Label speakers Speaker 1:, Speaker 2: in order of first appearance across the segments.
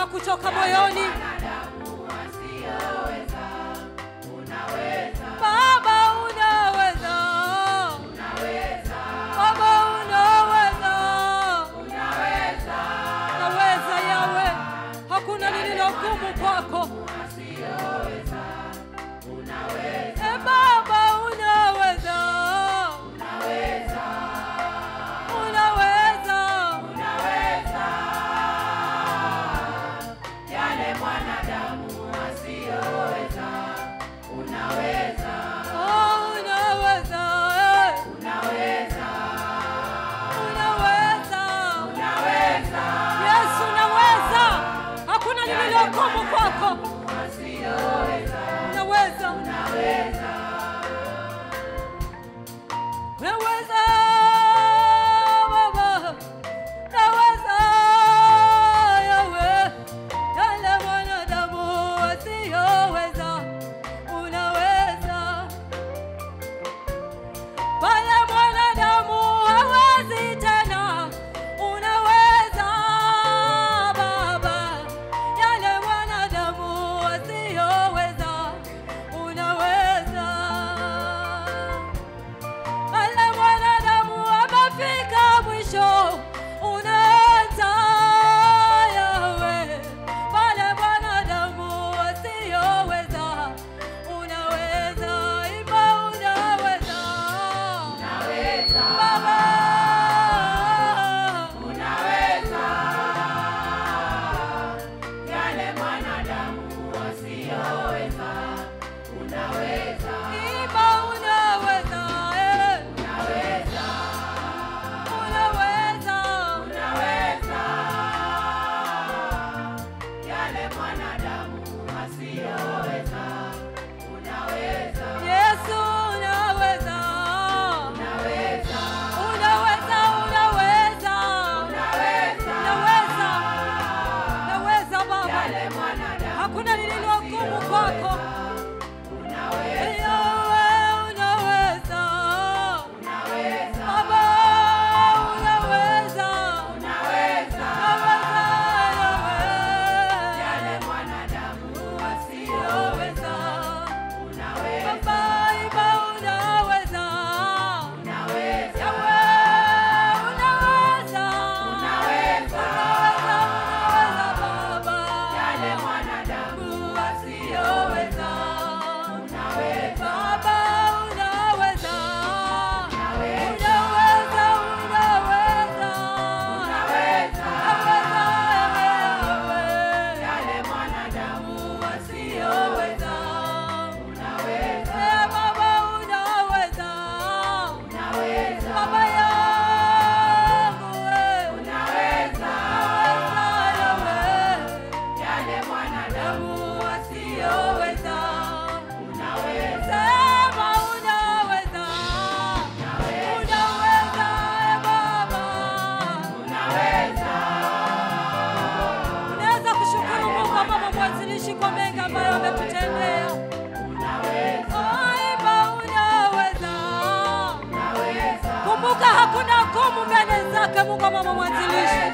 Speaker 1: Sema kutoka moyoni. Baba unaweza. Baba unaweza. Unaweza Yawe. Hakuna lililo gumu kwako. Baba unaweza. Unaweza.
Speaker 2: Yale mwanadamu asiyoweza. Unaweza.
Speaker 1: Unaweza.
Speaker 2: Unaweza.
Speaker 1: Unaweza.
Speaker 2: Unaweza.
Speaker 1: Yesu unaweza. Hakuna lililo gumu kwako.
Speaker 2: Asiyoweza.
Speaker 1: Unaweza.
Speaker 2: Unaweza.
Speaker 1: Unaweza Baba. Unaweza Yawe. Yale mwanadamu asiyoweza. Unaweza. Pale mwanadamu hawezi tena. Unaweza Baba. Yale mwanadamu asiyoweza. Unaweza. Pale mwanadamu amefika mwisho. Unaweza Yawe. Pale mwanadamu asiyoweza. Unaweza. Imba unaweza.
Speaker 2: Unaweza.
Speaker 1: Baba.
Speaker 2: Unaweza. Yale mwanadamu asiyoweza. Unaweza.
Speaker 1: Imba unaweza.
Speaker 2: Unaweza.
Speaker 1: Unaweza.
Speaker 2: Unaweza. Yale mwanadamu asiyoweza. Unaweza.
Speaker 1: Yesu unaweza.
Speaker 2: Unaweza.
Speaker 1: Unaweza. Unaweza.
Speaker 2: Unaweza.
Speaker 1: Unaweza. Unaweza Baba.
Speaker 2: Yale mwanadamu
Speaker 1: Hakuna lililo gumu kwako.
Speaker 2: unaweza.
Speaker 1: Yawe unaweza.
Speaker 2: Unaweza.
Speaker 1: Baba unaweza.
Speaker 2: Unaweza.
Speaker 1: Unaweza Yawe.
Speaker 2: Yale mwanadamu asiyoweza. Unaweza.
Speaker 1: Baba imba unaweza.
Speaker 2: Unaweza.
Speaker 1: Yawe unaweza.
Speaker 2: Unaweza.
Speaker 1: Unaweza Baba.
Speaker 2: Yale mwanadamu asiyoweza. Unaweza.
Speaker 1: Baba unaweza.
Speaker 2: Unaweza.
Speaker 1: Unaweza. Unaweza.
Speaker 2: Unaweza.
Speaker 1: Yawe.
Speaker 2: Yale mwanadamu asiyoweza. Unaweza.
Speaker 1: Baba unaweza.
Speaker 2: Unaweza.
Speaker 1: Baba yangu
Speaker 2: Unaweza.
Speaker 1: Yawe.
Speaker 2: Yale mwanadamu asiyoweza. Unaweza.
Speaker 1: Sema unaweza. Unaweza Baba.
Speaker 2: Unaweza.
Speaker 1: Unaweza kushukuru Mungu Baba mwanzilishi kwa mengi ambayo amekutendea.
Speaker 2: Unaweza.
Speaker 1: Aiba unaweza.
Speaker 2: Unaweza.
Speaker 1: Kumbuka hakuna gumu mbele zake Mungu Baba mwanzilishi.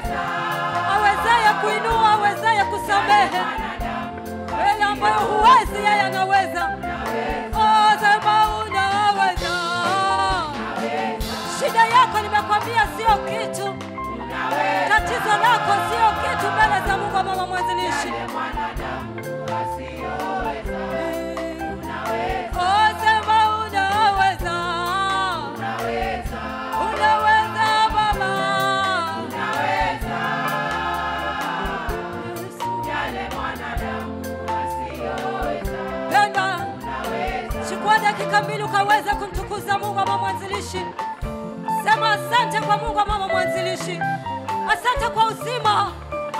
Speaker 1: Awezaye kuinua, awezaye kusamehe. Wewe ambayo huwezi yeye anaweza. Oh, sema unaweza. Shida yako nimekwambia sio kitu. Tatizo lako sio kitu mbele za Mungu Baba mwanzilishi.
Speaker 2: Mwanadamu asiyoweza. Unaweza.
Speaker 1: Oh, sema unaweza.
Speaker 2: Unaweza.
Speaker 1: Unaweza Baba.
Speaker 2: Unaweza. Yale mwanadamu asiyoweza.
Speaker 1: Penda.
Speaker 2: Unaweza.
Speaker 1: Chukua dakika mbili ukaweza kumtukuza Mungu Baba mwanzilishi. Sema asante kwa Mungu Baba mwanzilishi. Asante kwa uzima.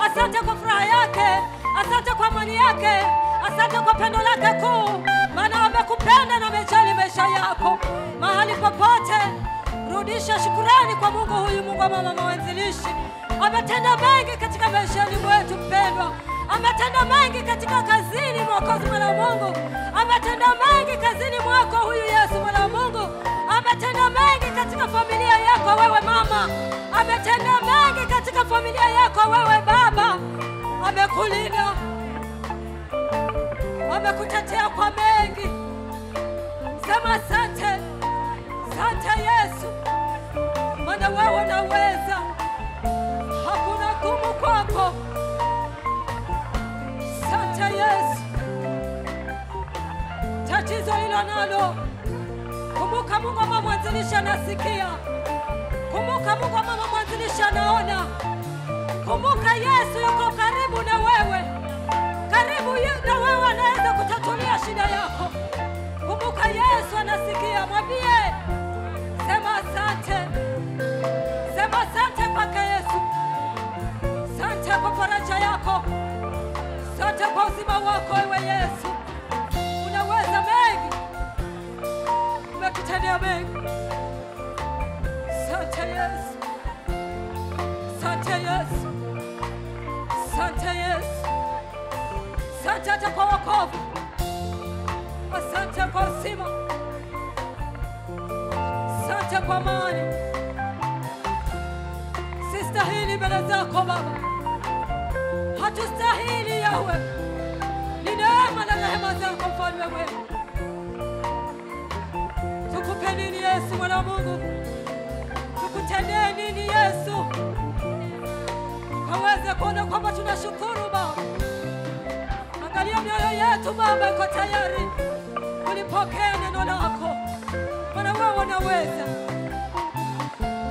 Speaker 1: Asante kwa furaha yake. Asante kwa amani yake. Asante kwa pendo lake kuu. Maana amekupenda na amejali maisha yako. Mahali popote rudisha shukrani kwa Mungu huyu Mungu Baba mwanzilishi. Ametenda mengi katika maisha yetu mpendwa. Ametenda mengi katika kazini Mwokozi mwana wa Mungu. Ametenda mengi kazini mwako huyu Yesu mwana wa Mungu. Ametenda mengi katika familia yako wewe mama. Ametenda mengi katika familia yako wewe baba. amekulinda, amekutetea kwa mengi. Sema asante, asante Yesu, maana wewe unaweza, hakuna gumu kwako. Asante Yesu. Tatizo hilo nalo, kumbuka Mungu mama mwanzilishi anasikia. Kumbuka Mungu mama mwanzilishi anaona. Kumbuka Yesu yuko karibu na wewe. Karibu na wewe, anaweza kutatulia shida yako. Kumbuka Yesu anasikia, mwambie. Sema asante. Sema asante kwake Yesu. Asante kwa faraja yako. Asante kwa uzima wako ewe Yesu. Unaweza mengi. Umetutendea mengi. Asante Yesu. Asante Yesu. Asante Yesu. Asante hata kwa wokovu. Asante kwa uzima. Asante kwa amani. Sistahili mbele zako Baba. Hatustahili Yahweh. Ni neema na rehema zako mfalme wetu. Tukupe nini Yesu mwana wa Mungu? Tukutendee nini Yesu? Kaweze kuona kwamba tunashukuru Baba. Angalia mioyo yetu Baba, iko tayari kulipokea neno lako. Maana wewe unaweza.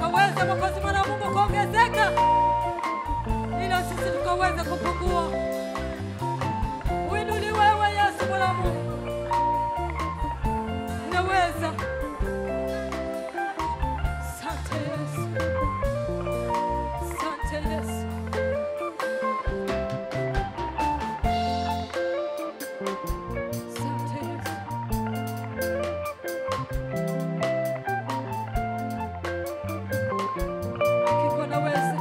Speaker 1: Kaweze Mwokozi mwana wa Mungu kuongezeka, ila sisi tukaweze kupungua. Uinuliwe wewe Yesu mwana wa Mungu. Unaweza. Asante Yesu. Asante Yesu. Asante Yesu. Hakika unaweza.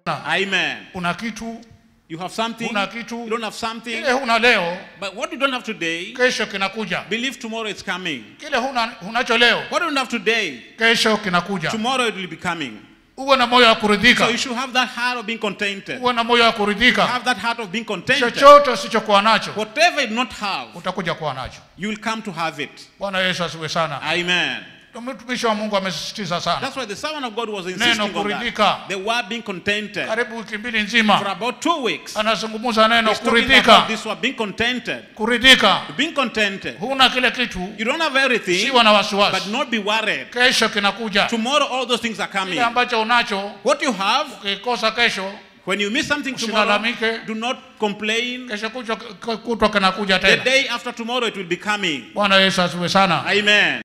Speaker 3: Amen.
Speaker 4: Una kitu,
Speaker 3: You have something.
Speaker 4: una kitu.
Speaker 3: You don't have something.
Speaker 4: Kile huna leo,
Speaker 3: But what you don't have today,
Speaker 4: kesho kinakuja.
Speaker 3: believe tomorrow it's coming.
Speaker 4: Kile hunacho leo,
Speaker 3: What you don't have today,
Speaker 4: kesho kinakuja.
Speaker 3: tomorrow it will be coming.
Speaker 4: Uwe na moyo wa
Speaker 3: So
Speaker 4: kuridhika.
Speaker 3: you should have that heart of being contented.
Speaker 4: Uwe na moyo wa kuridhika.
Speaker 3: Have that heart of being contented.
Speaker 4: Chochote usichokuwa nacho,
Speaker 3: Whatever you do not have,
Speaker 4: utakuja kuwa nacho.
Speaker 3: you will come to have it.
Speaker 4: Bwana Yesu asiwe sana.
Speaker 3: Amen.
Speaker 4: Mtumishi wa Mungu amesisitiza sana.
Speaker 3: That's why the servant of God was insisting on
Speaker 4: kuridhika.
Speaker 3: that. They were being contented.
Speaker 4: Karibu wiki mbili
Speaker 3: For
Speaker 4: nzima
Speaker 3: about 2 weeks,
Speaker 4: anazungumza neno
Speaker 3: he's talking about
Speaker 4: kuridhika.
Speaker 3: this were being contented.
Speaker 4: Kuridhika.
Speaker 3: Being contented.
Speaker 4: Huna kile kitu,
Speaker 3: You don't have everything,
Speaker 4: siwa na
Speaker 3: but
Speaker 4: wasiwasi.
Speaker 3: not be worried.
Speaker 4: Kesho kinakuja.
Speaker 3: Tomorrow all those things are coming.
Speaker 4: Kile ambacho unacho,
Speaker 3: What you have,
Speaker 4: ukikosa kesho,
Speaker 3: when you miss something tomorrow,
Speaker 4: usilalamike.
Speaker 3: do not complain.
Speaker 4: Kesho kutwa kinakuja
Speaker 3: The
Speaker 4: tena.
Speaker 3: day after tomorrow it will be coming.
Speaker 4: Bwana Yesu asiwe sana.
Speaker 3: Amen.